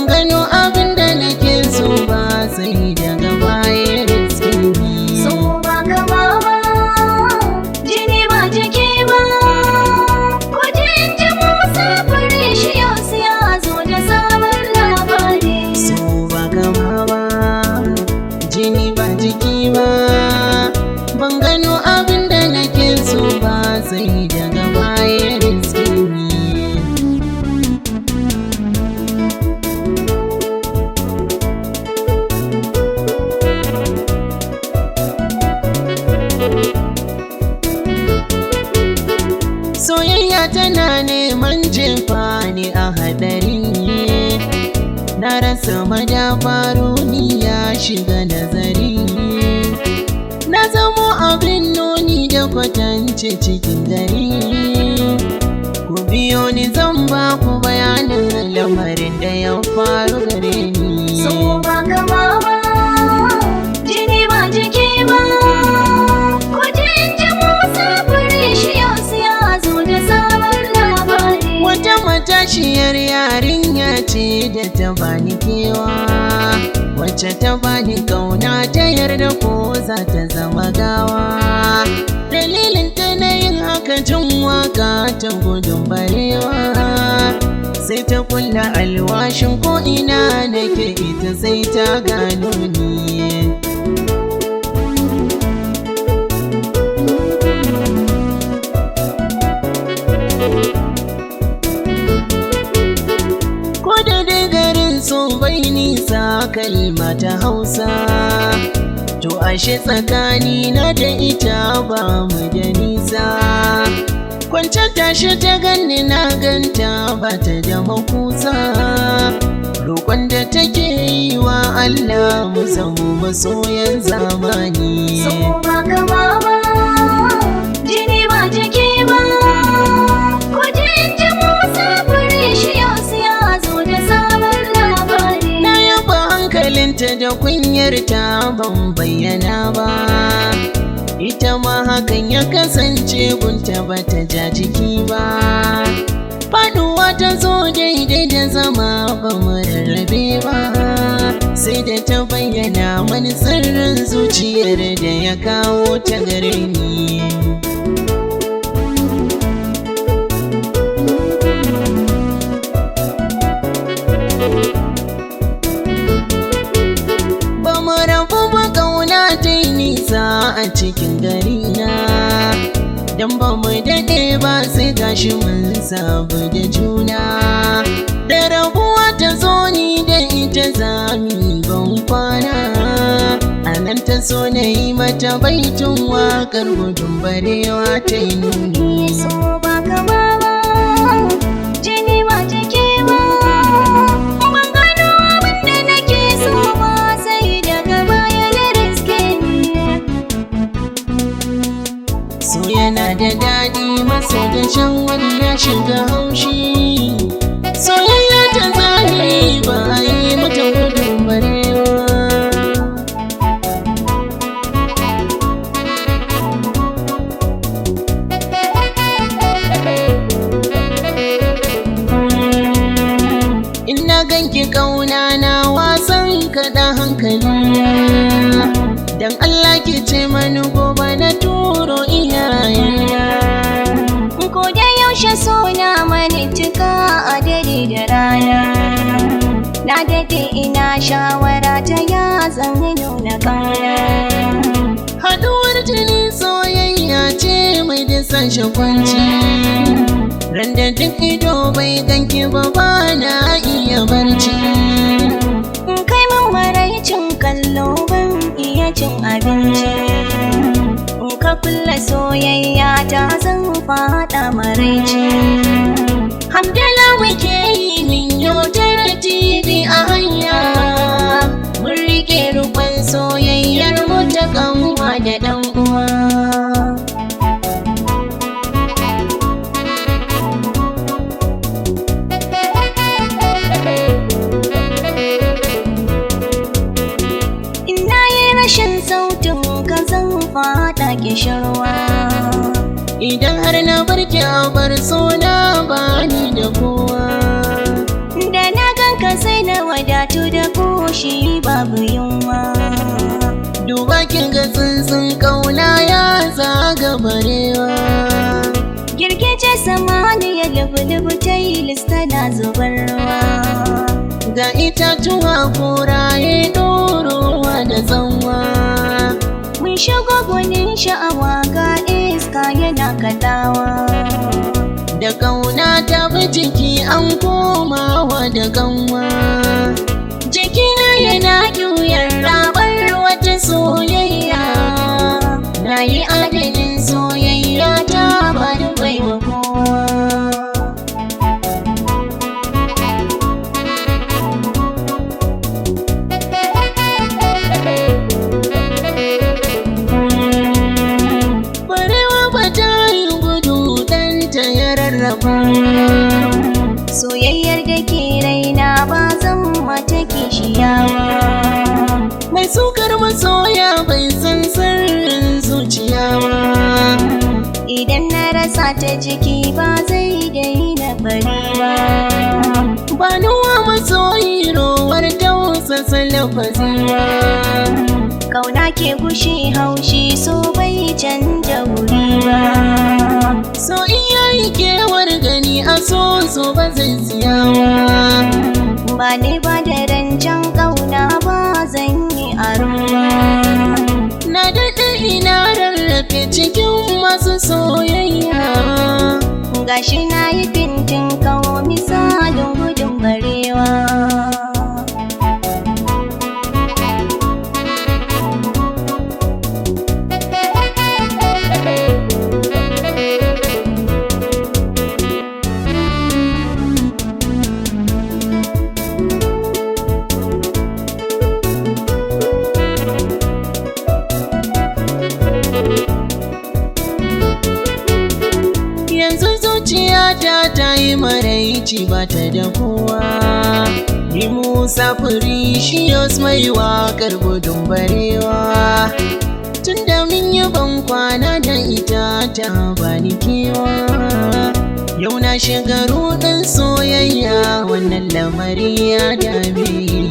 ban gano abin da nake so ba sai daga baya riske ni. So ba gaba ba, jini ba jiki ba, kujin jama musafiri shi yau sai ya zo da sabon labari. So ba gaba ba, jini ba jiki ba, ban gano abin da nake so ba sai daga baya riske ni. Soyayya tana neman jefa ni a haɗari, na rasa madafaru ni ya shiga nazari, na zamo abin nuni da kwatance cikin gari. Ku biyo ni zan ba ku bayanin lamarin da ya faru gare ni. So ba gaba ba, jini ba jiki ba, kujin jama musafiri shi yau sai ya zo da sabon labari. Wata matashiyar yarinya ce da ta bani kewa, wacce ta bani kauna ta yarda ko za ta zama gawa. Dalilin ta na yin haka jin waka ta gudun barewa, sai ta kulla alwashin ko ina nake ita sai ta gano ni. Ko da dai garin so bai nisa kalma ta Hausa, to ashe tsakani na da ita ba mu da nisa. Kwance tashi ta ganni na ganta ba ta da makusa, roƙon da take yi wa Allah mu samu masoyan zamani. So ba gaba ba, jini ba jiki ba, kujin jama musafiri shi yau sai ya zo da sabon labari. Na yaba hankalinta da kunyarta ban bayyana ba, ita ma hakan ya kasance gunta bata ja jiki ba. Faduwa ta zo daidai da zama ba mu rarrabe ba, sai da ta bayyana mani sirrin zuciyar da ya kawo ta gare ni. Ba mu rabu ba, ƙauna ta yi nisa a cikin garina, dan ba mu daɗe ba sai gashi mun sabu da juna. Da rabuwa ta zo ni da ita zami ban kwana, a nan ta so na yi mata baitun waƙar gudun barewa ta yi nuni. So ba gaba ba, jini ba jiki ba, ban gano abin da nake so ba sai daga baya ya riske ni. So yana da daɗi maso da shan wani ya shiga haushi, soyayya ta zahiri ba a yi mata gudun barewa. In na ganki ƙauna na wasan kaɗa hankali, dan Allah ki ce mani gobe na turo iyayena. Ko da yaushe so na mani cika a dare da rana, na dade ina shawara ta ya zan nuna ƙauna. Haɗuwar jini soyayya ce mai da sashe kwanci, randa duk ido bai ganki ba ba na iya barci. Kai min maraicin kallo ban iya cin abinci, ka kulla soyayya ta zan faɗa maraici. Hamdala muke yi min yautar TV a hanya, mun rike rukun soyayyar mu ta kanwa da ɗan uwa. kishirwa. Idan har na barki a bar sona bani da kowa. Da na ganka sai na tilis tana zubar ruwa. Ga itatuwa koraye ɗorowa da zanwa. Mun shigo gwanin sha'awa ga iska yana kaɗawa. Da ƙauna ta bi jiki an komawa da ganwa. Jikina yana ƙyuyar rabar wata soyayya. Na yi adalin soyayya ta ba da baiwa kowa. Soyayyar da ke raina ba zan mata kishiya ba. Mai sukar masoya bai san sirrin zuciya ba. Idan na rasa ta jiki ba zai daina bari ba. Ba nuwa masoyi rowar tausasa lafazi ba. Kauna ke gushe haushi so bai canja wuri ba. So iya yi kewar gani a so ba zai siya ba. Ba ne ba da rancen kauna ba zan yi aro ba. Na daɗe ina rarrafe cikin masu soyayya. Gashi na yi fintin kawo misalin gudun barewa. Yanzu zuciyata ta yi maraici ba ta da kowa. Ni Musa Precious mai waƙar gudun barewa. Tun da min yi ban kwana da ita ta bani kewa. Yau na shiga ruɗin soyayya wannan lamari ya dame ni.